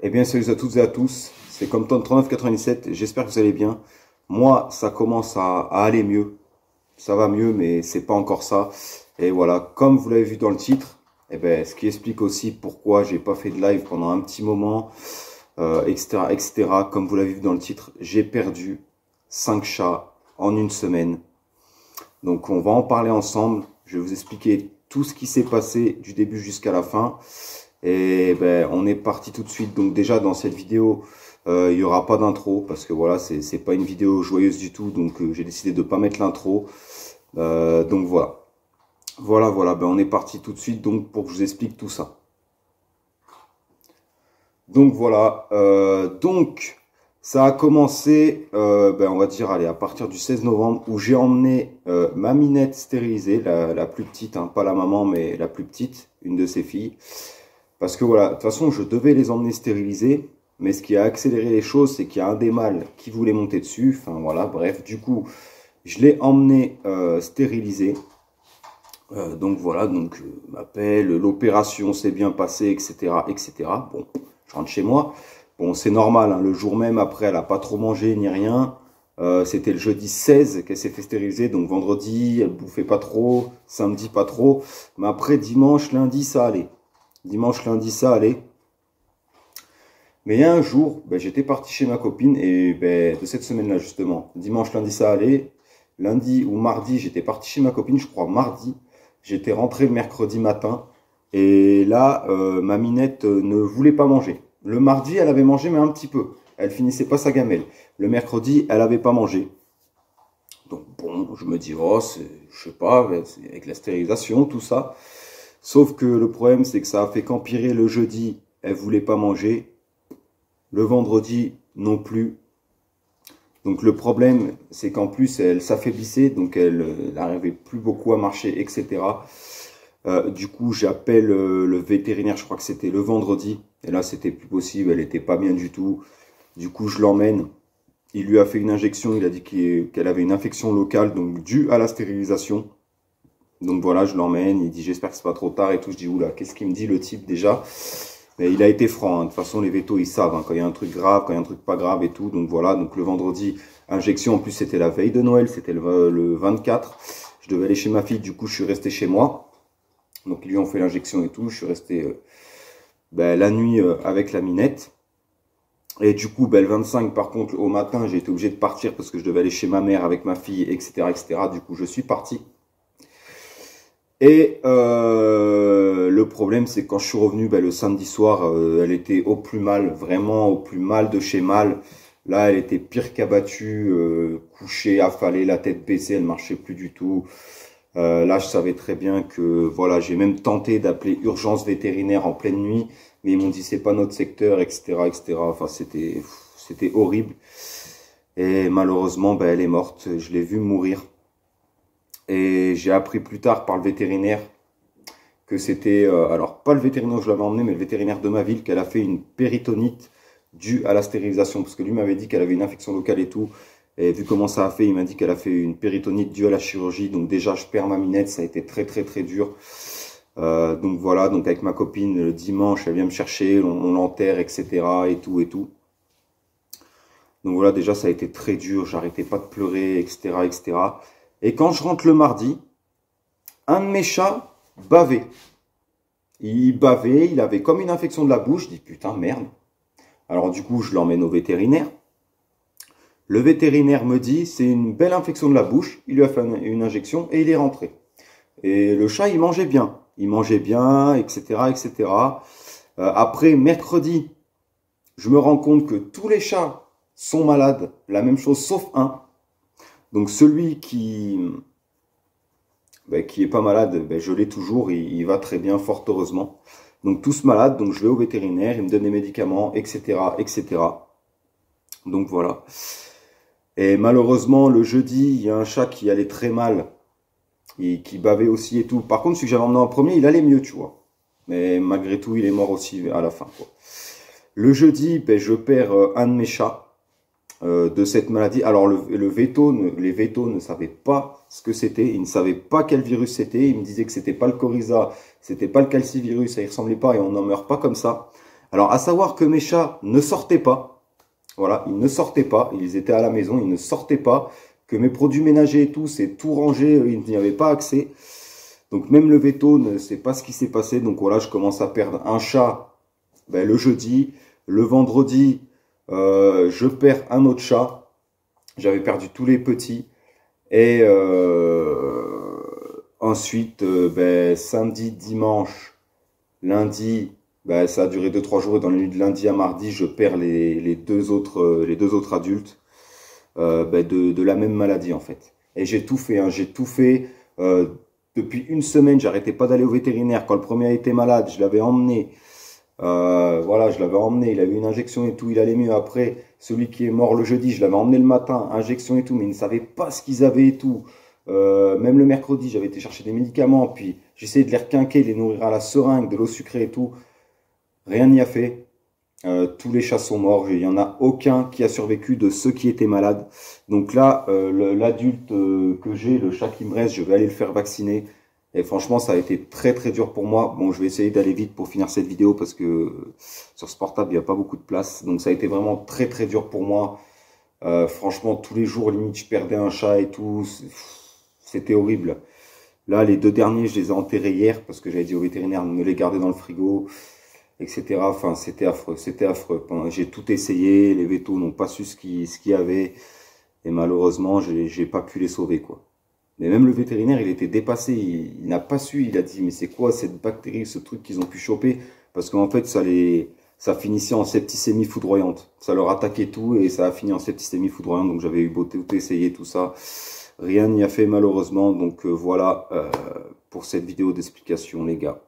Eh bien, salut à toutes et à tous. C'est comme ton 3997. J'espère que vous allez bien. Moi, ça commence à aller mieux. Ça va mieux, mais c'est pas encore ça. Et voilà, comme vous l'avez vu dans le titre, eh ben, ce qui explique aussi pourquoi j'ai pas fait de live pendant un petit moment, etc., etc. Comme vous l'avez vu dans le titre, j'ai perdu 5 chats en une semaine. Donc, on va en parler ensemble. Je vais vous expliquer tout ce qui s'est passé du début jusqu'à la fin. Et ben, on est parti tout de suite. Donc déjà dans cette vidéo, il y aura pas d'intro parce que voilà, c'est pas une vidéo joyeuse du tout. Donc j'ai décidé de pas mettre l'intro. Donc voilà, voilà. Ben on est parti tout de suite. Donc pour que je vous explique tout ça. Donc voilà. Donc ça a commencé, ben on va dire, allez, à partir du 16 novembre où j'ai emmené ma minette stérilisée, la plus petite, hein, pas la maman, mais la plus petite, une de ses filles. Parce que voilà, de toute façon, je devais les emmener stériliser, mais ce qui a accéléré les choses, c'est qu'il y a un des mâles qui voulait monter dessus. Enfin voilà, bref, du coup, je l'ai emmené stériliser. Donc voilà, donc m'appelle, l'opération s'est bien passée, etc., etc. Bon, je rentre chez moi. Bon, c'est normal, hein, le jour même après, elle a pas trop mangé ni rien. C'était le jeudi 16 qu'elle s'est fait stériliser, donc vendredi, elle bouffait pas trop, samedi pas trop. Mais après, dimanche, lundi, ça allait. Dimanche, lundi, ça allait. Mais il y a un jour, ben, j'étais parti chez ma copine et ben, de cette semaine-là justement, dimanche, lundi, ça allait. Lundi ou mardi, j'étais parti chez ma copine, je crois mardi. J'étais rentré le mercredi matin et là, ma minette ne voulait pas manger. Le mardi, elle avait mangé, mais un petit peu. Elle finissait pas sa gamelle. Le mercredi, elle avait pas mangé. Donc bon, je me dis, oh, je sais pas, avec la stérilisation, tout ça. Sauf que le problème, c'est que ça a fait qu'empirer le jeudi, elle voulait pas manger. Le vendredi, non plus. Donc le problème, c'est qu'en plus, elle s'affaiblissait, donc elle n'arrivait plus beaucoup à marcher, etc. Du coup, j'appelle le vétérinaire, je crois que c'était le vendredi. Et là, c'était plus possible, elle était pas bien du tout. Du coup, je l'emmène. Il lui a fait une injection, il a dit qu'elle avait une infection locale, donc due à la stérilisation. Donc voilà, je l'emmène, il dit j'espère que c'est pas trop tard et tout. Je dis oula, qu'est-ce qu'il me dit le type déjà? Mais il a été franc, hein. De toute façon les vétos ils savent, hein, quand il y a un truc grave, quand il y a un truc pas grave et tout. Donc voilà, donc le vendredi, injection, en plus c'était la veille de Noël, c'était le 24. Je devais aller chez ma fille, du coup je suis resté chez moi. Donc ils lui ont fait l'injection et tout, je suis resté ben, la nuit avec la minette. Et du coup, ben, le 25 par contre, au matin, j'ai été obligé de partir parce que je devais aller chez ma mère avec ma fille, etc. etc. Du coup je suis parti. Et le problème, c'est que quand je suis revenu ben, le samedi soir, elle était au plus mal, vraiment au plus mal de chez mal. Là, elle était pire qu'abattue, couchée, affalée, la tête baissée, elle marchait plus du tout. Là, je savais très bien que, voilà, j'ai même tenté d'appeler urgence vétérinaire en pleine nuit, mais ils m'ont dit c'est pas notre secteur, etc., etc. Enfin, c'était horrible. Et malheureusement, ben, elle est morte. Je l'ai vue mourir. Et j'ai appris plus tard par le vétérinaire que c'était, alors pas le vétérinaire où je l'avais emmené, mais le vétérinaire de ma ville, qu'elle a fait une péritonite due à la stérilisation. Parce que lui m'avait dit qu'elle avait une infection locale et tout. Et vu comment ça a fait, il m'a dit qu'elle a fait une péritonite due à la chirurgie. Donc déjà, je perds ma minette, ça a été très très très dur. Donc voilà, donc avec ma copine, le dimanche, elle vient me chercher, on l'enterre, etc. et tout et tout. Donc voilà, déjà, ça a été très dur, j'arrêtais pas de pleurer, etc., etc. Et quand je rentre le mardi, un de mes chats bavait. Il bavait, il avait comme une infection de la bouche. Je dis putain, merde. Alors du coup, je l'emmène au vétérinaire. Le vétérinaire me dit, c'est une belle infection de la bouche. Il lui a fait une injection et il est rentré. Et le chat, il mangeait bien. Il mangeait bien, etc., etc. Après, mercredi, je me rends compte que tous les chats sont malades. La même chose, sauf un. Donc celui qui est pas malade, ben, je l'ai toujours, il va très bien, fort heureusement. Donc tous malades, donc je vais au vétérinaire, il me donne des médicaments, etc., etc. Donc voilà. Et malheureusement, le jeudi, il y a un chat qui allait très mal, et qui bavait aussi et tout. Par contre, celui que j'avais emmené en premier, il allait mieux, tu vois. Mais malgré tout, il est mort aussi à la fin, quoi. Le jeudi, ben, je perds un de mes chats. De cette maladie. Alors les vétos ne savaient pas ce que c'était, ils ne savaient pas quel virus c'était, ils me disaient que c'était pas le coryza, c'était pas le calcivirus, ça y ressemblait pas et on n'en meurt pas comme ça. Alors, à savoir que mes chats ne sortaient pas. Voilà, ils ne sortaient pas. Ils étaient à la maison, ils ne sortaient pas. Que mes produits ménagers et tout, c'est tout rangé, ils n'y avaient pas accès. Donc, même le veto ne sait pas ce qui s'est passé. Donc, voilà, je commence à perdre un chat le jeudi. Le vendredi, je perds un autre chat. J'avais perdu tous les petits. Et ensuite, samedi, dimanche, lundi, ça a duré 2-3 jours. Et dans la nuit de lundi à mardi, je perds les deux autres adultes de la même maladie en fait. Et j'ai tout fait, hein, j'ai tout fait. Depuis une semaine, j'arrêtais pas d'aller au vétérinaire. Quand le premier a été malade, je l'avais emmené. Voilà, je l'avais emmené, il avait une injection et tout, il allait mieux. Après, celui qui est mort le jeudi, je l'avais emmené le matin, injection et tout, mais ils ne savaient pas ce qu'ils avaient et tout. Même le mercredi, j'avais été chercher des médicaments, puis j'essayais de les requinquer, les nourrir à la seringue, de l'eau sucrée et tout. Rien n'y a fait. Tous les chats sont morts, il n'y en a aucun qui a survécu de ceux qui étaient malades. Donc là, l'adulte que j'ai, le chat qui me reste, je vais aller le faire vacciner. Et franchement, ça a été très très dur pour moi. Bon, je vais essayer d'aller vite pour finir cette vidéo parce que sur ce portable, il n'y a pas beaucoup de place. Donc ça a été vraiment très très dur pour moi. Franchement, tous les jours, limite, je perdais un chat et tout. C'était horrible. Là, les 2 derniers, je les ai enterrés hier parce que j'avais dit au vétérinaire de me les garder dans le frigo, etc. Enfin, c'était affreux, c'était affreux. J'ai tout essayé, les vétos n'ont pas su ce qu'il y avait. Et malheureusement, j'ai pas pu les sauver, quoi. Mais même le vétérinaire, il était dépassé, il n'a pas su, il a dit, mais c'est quoi cette bactérie, ce truc qu'ils ont pu choper? Parce qu'en fait, ça finissait en septicémie foudroyante. Ça leur attaquait tout et ça a fini en septicémie foudroyante. Donc j'avais eu beau tout essayer, tout ça. Rien n'y a fait malheureusement. Donc voilà pour cette vidéo d'explication, les gars.